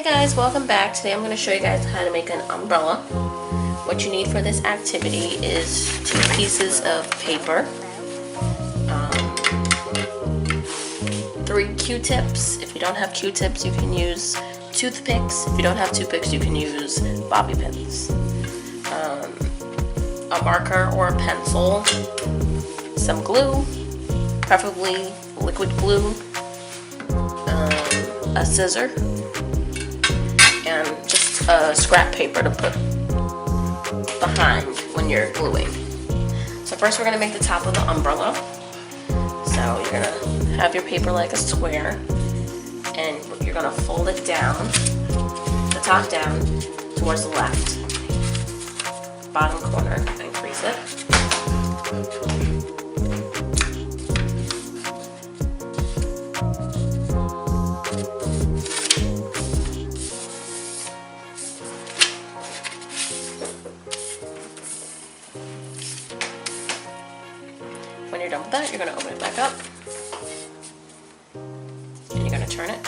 Hey guys, welcome back. Today I'm going to show you guys how to make an umbrella. What you need for this activity is 2 pieces of paper, 3 Q-tips. If you don't have Q-tips, you can use toothpicks. If you don't have toothpicks, you can use bobby pins. A marker or a pencil, some glue, preferably liquid glue, a scissor, and just scrap paper to put behind when you're gluing. So first we're going to make the top of the umbrella. So you're going to have your paper like a square, and you're going to fold it down, the top down, towards the left. Bottom corner, and crease it. When you're done with that, you're going to open it back up, and you're going to turn it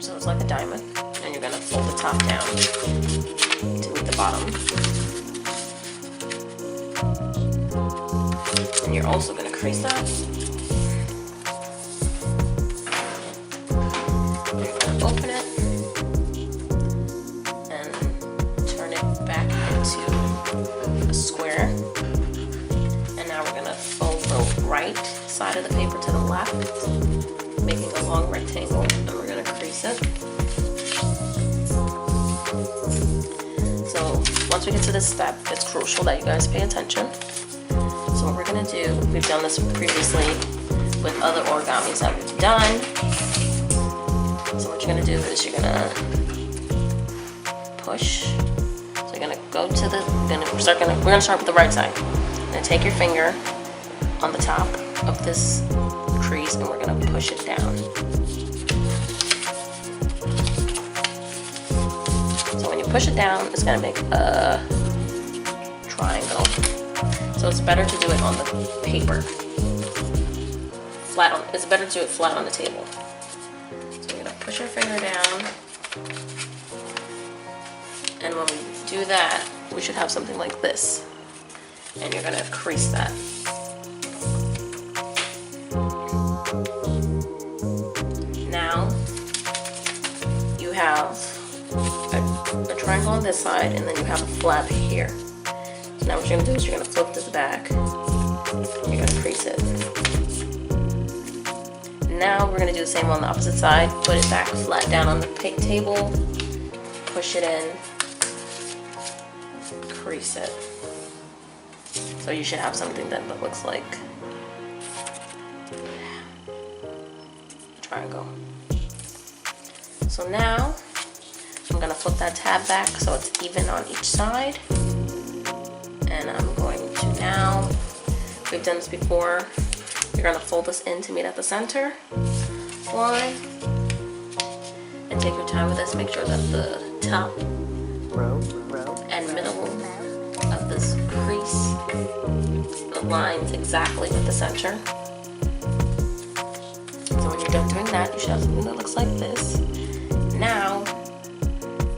so it's like a diamond, and you're going to fold the top down to meet the bottom. And you're also going to crease that. You're going to open it and turn it back into a square. And now we're going to fold the right side of the paper to the left, making a long rectangle, and we're going to crease it. So once we get to this step, it's crucial that you guys pay attention. So what we're going to do, we've done this previously with other origamis that we've done. So what you're going to do is you're going to push. So you're going to go to the, we're going to start with the right side. You're going to take your finger on the top of this crease and we're going to push it down. So when you push it down, it's going to make a triangle. So it's better to do it on the paper. It's better to do it flat on the table. So you're going to push your finger down. And when we do that, we should have something like this. And you're going to crease that. Now you have a triangle on this side, and then you have a flap here. So now what you're going to do is you're going to flip this back, and you're going to crease it. Now we're going to do the same on the opposite side. Put it back flat down on the table, push it in, crease it. So you should have something that looks like a triangle. So now I'm going to flip that tab back so it's even on each side. And I'm going to now, we've done this before, you're going to fold this in to meet at the center line. And take your time with this, make sure that the top and middle of this crease aligns exactly with the center. So when you're done doing that, you should have something that looks like this. Now,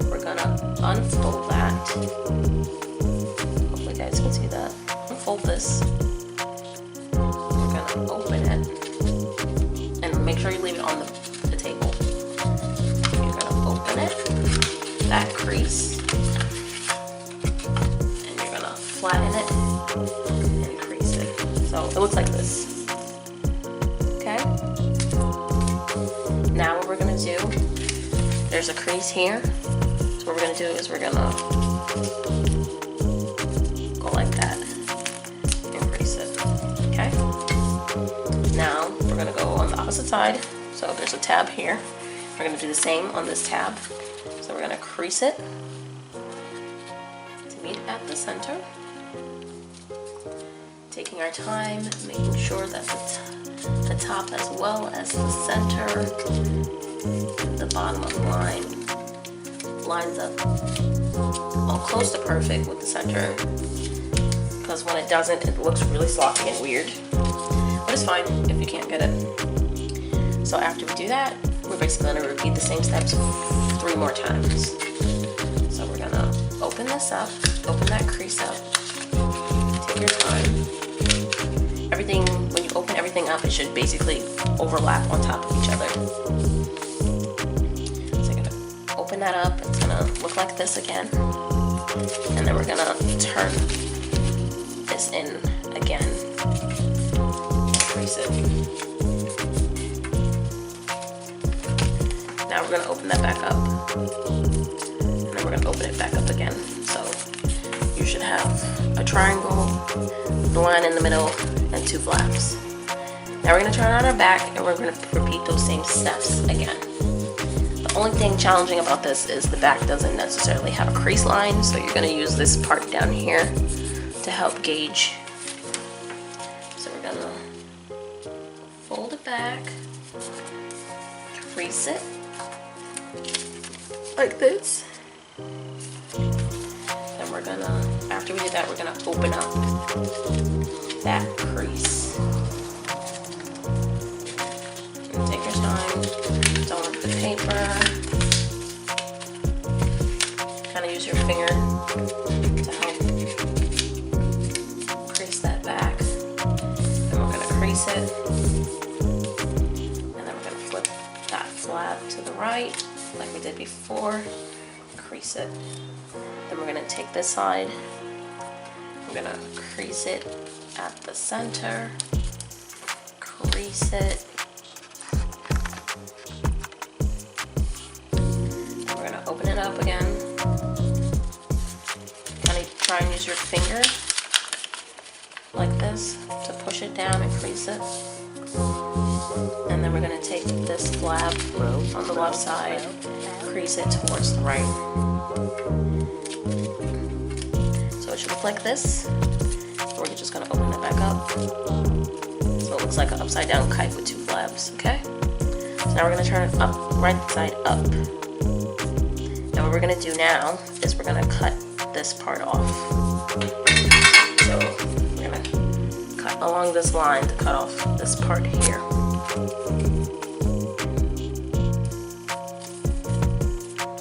we're going to unfold that. Hopefully you guys can see that. Unfold this. We're going to open it. And make sure you leave it on the table. You're going to open it, that crease. And you're going to flatten it and crease it. So it looks like this. Okay? Now what we're going to do, there's a crease here. So what we're going to do is we're going to go like that and crease it. Okay? Now we're going to go on the opposite side. So there's a tab here. We're going to do the same on this tab. So we're going to crease it to meet at the center. Taking our time, making sure that the top as well as the center, the bottom of the line lines up all close to perfect with the center, because when it doesn't, it looks really sloppy and weird, but it's fine if you can't get it. So after we do that, we're we're basically going to repeat the same steps 3 more times. So we're going to open this up, open that crease up, take your time. Everything, when you open everything up, it should basically overlap on top of each other. So you're going to open that up, it's going to look like this again. And then we're going to turn this in again, crease it. Now we're going to open that back up, and then we're going to open it back up again. So you should have a triangle, the line in the middle, and 2 flaps. Now we're going to turn on our back, and we're going to repeat those same steps again. The only thing challenging about this is the back doesn't necessarily have a crease line, so you're going to use this part down here to help gauge. So we're going to fold it back, crease it like this. Then we're gonna, after we do that, we're gonna open up that crease. And take your time, don't lift the paper. Kind of use your finger to help crease that back. Then we're gonna crease it. And then we're gonna flip that flap to the right, like we did before, crease it. Then we're going to take this side, we're going to crease it at the center, crease it, and we're going to open it up again, kind of try and use your finger like this to push it down and crease it. And then we're going to take this flap on the left side, crease it towards the right. So it should look like this. We're just going to open it back up. So it looks like an upside down kite with 2 flaps, okay? So now we're going to turn it up, right side up. And what we're going to do now is we're going to cut this part off. So we're going to cut along this line to cut off this part here.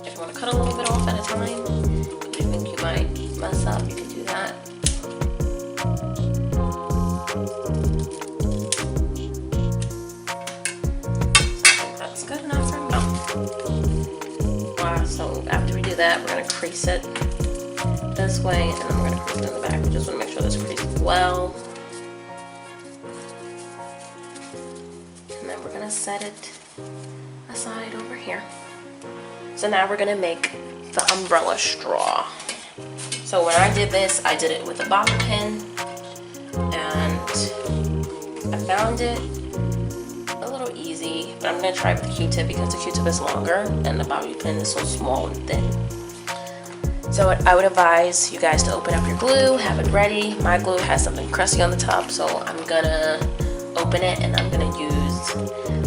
If you want to cut a little bit off at a time, if you think you might mess up, you can do that. So I think that's good enough for now. So after we do that, we're going to crease it this way, and then we're going to crease it in the back. We just want to make sure this creases well. And then we're going to set it aside over here. So now we're going to make the umbrella straw. So when I did this, I did it with a bobby pin, and I found it a little easy, but I'm going to try it with the Q-tip because the Q-tip is longer and the bobby pin is so small and thin. So I would advise you guys to open up your glue, have it ready. My glue has something crusty on the top, so I'm going to open it and I'm going to use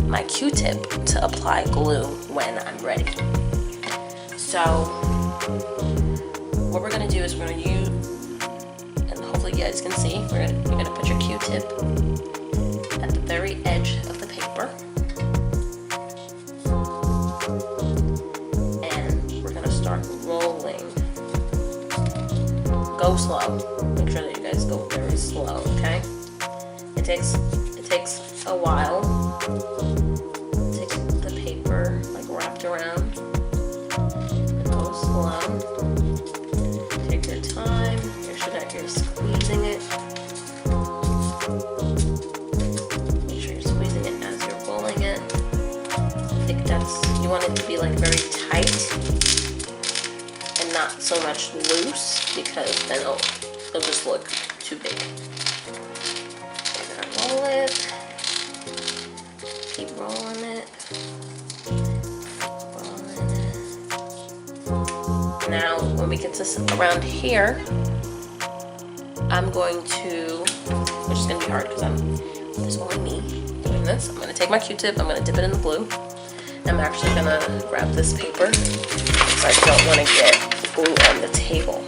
my Q-tip to apply glue when I'm ready. So what we're going to do is we're going to use, and hopefully you guys can see, you're going to put your Q-tip at the very edge of the paper, and we're going to start rolling. Go slow. Make sure that you guys go very slow, okay? It takes a while. Take the paper like wrapped around. Go slow. Take your time. Make sure that you're squeezing it. Make sure you're squeezing it as you're rolling it. I think you want it to be like very tight and not so much loose, because then it'll just look too big. And roll it. Keep rolling it. Rolling it. Now, when we get to around here, I'm going to, which is going to be hard because there's only me doing this. I'm going to take my Q-tip, I'm going to dip it in the glue. I'm actually going to grab this paper because I don't want to get glue on the table.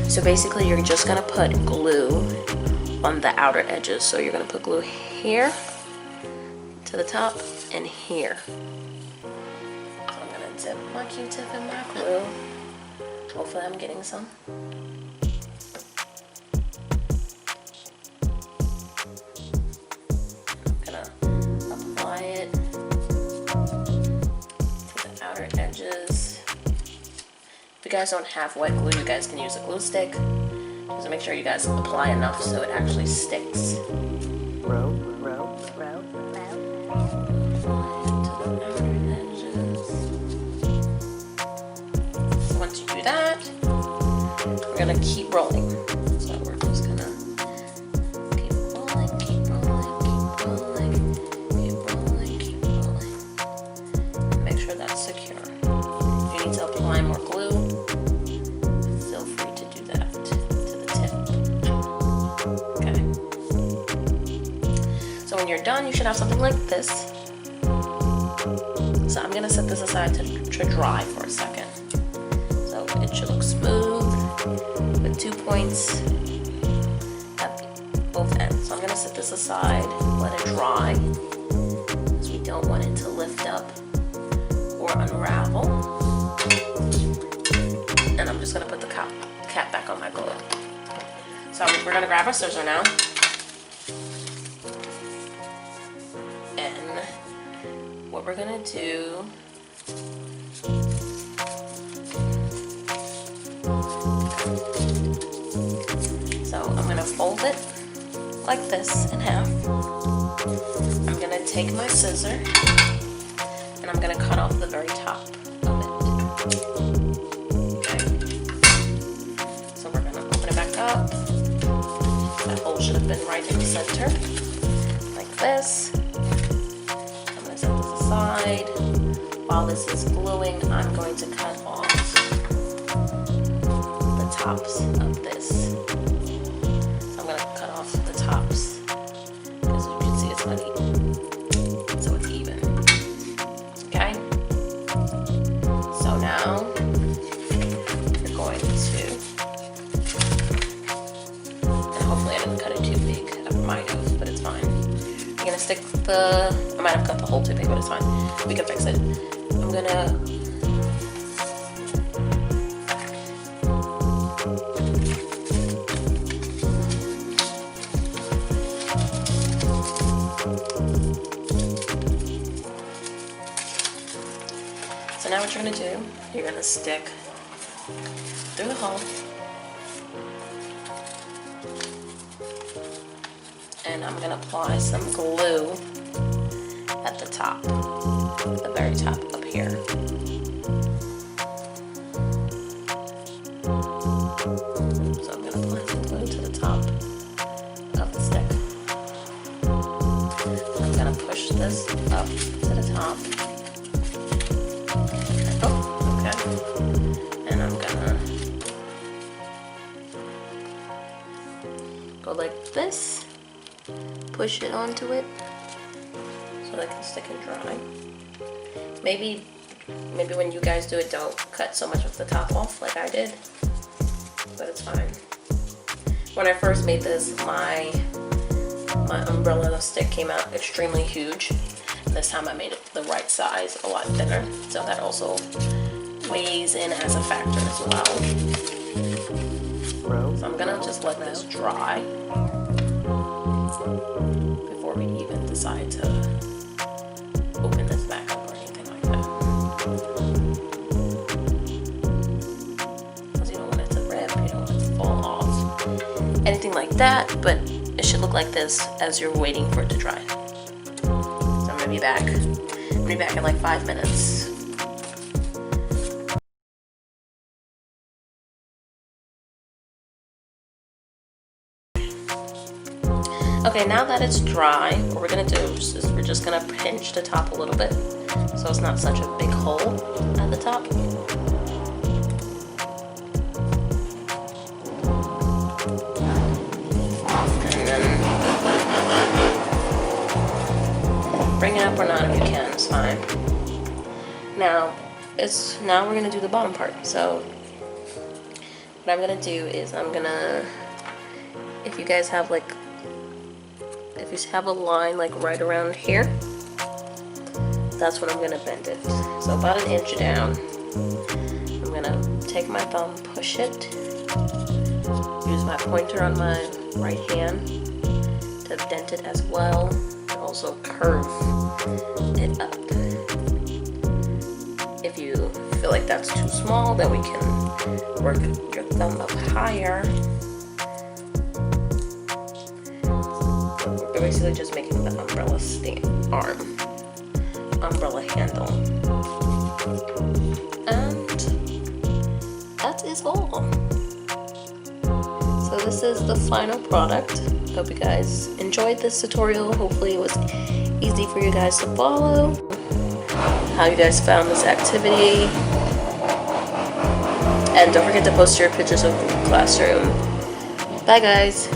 So basically you're just going to put glue on the outer edges. So you're going to put glue here to the top and here. Q-tip, my Q-tip and my glue. Hopefully I'm getting some. I'm gonna apply it to the outer edges. If you guys don't have wet glue, you guys can use a glue stick. Just make sure you guys apply enough so it actually sticks. Row. Once you do that, we're gonna keep rolling. So we're just gonna keep rolling, keep rolling, keep rolling, keep rolling, keep rolling. And make sure that's secure. If you need to apply more glue, feel free to do that to the tip. Okay. So when you're done, you should have something like this. So I'm gonna set this aside to dry for a second. So it should look smooth with 2 points at both ends. So I'm gonna set this aside, let it dry, because we don't want it to lift up or unravel. And I'm just gonna put the cap back on my glue. So we're gonna grab our scissors now. And what we're gonna do I'm gonna fold it like this in half. I'm gonna take my scissor and I'm gonna cut off the very top of it. Okay. So we're gonna open it back up. That hole should have been right in the center, like this. I'm gonna set this aside. While this is gluing, I'm going to cut off the tops of this. The tops, because you can see it's uneven, so it's even. Okay, so now you're going to, and hopefully I didn't cut it too big. I might have, but it's fine. I'm gonna stick I might have cut the hole too big, but it's fine. We can fix it. I'm gonna now what you're going to do, you're going to stick through the hole, and I'm going to apply some glue at the top, the very top up here. So I'm going to apply some glue to the top of the stick. I'm going to push this up to the top. And I'm gonna go like this, push it onto it so that the stick can dry. Maybe when you guys do it, don't cut so much of the top off like I did, but it's fine. When I first made this, my umbrella stick came out extremely huge. And this time I made it the right size, a lot thinner, so that also weighs in as a factor as well. So I'm gonna just let this dry before we even decide to open this back up or anything like that. Because you don't want it to rip, you don't want it to fall off, anything like that, but it should look like this as you're waiting for it to dry. So I'm gonna be back. I'm gonna be back in like 5 minutes. Okay, now that it's dry, what we're gonna do is we're just gonna pinch the top a little bit so it's not such a big hole at the top. And then bring it up or not if you can, it's fine. Now we're gonna do the bottom part. So what I'm gonna do is if you guys have if you have a line like right around here, that's when I'm gonna bend it. So about an inch down. I'm gonna take my thumb, push it, use my pointer on my right hand to dent it as well, and also curve it up. If you feel like that's too small, then we can work your thumb up higher. We're basically just making the umbrella umbrella handle. And that is all. So this is the final product. Hope you guys enjoyed this tutorial. Hopefully it was easy for you guys to follow. How you guys found this activity. And don't forget to post your pictures of the classroom. Bye guys.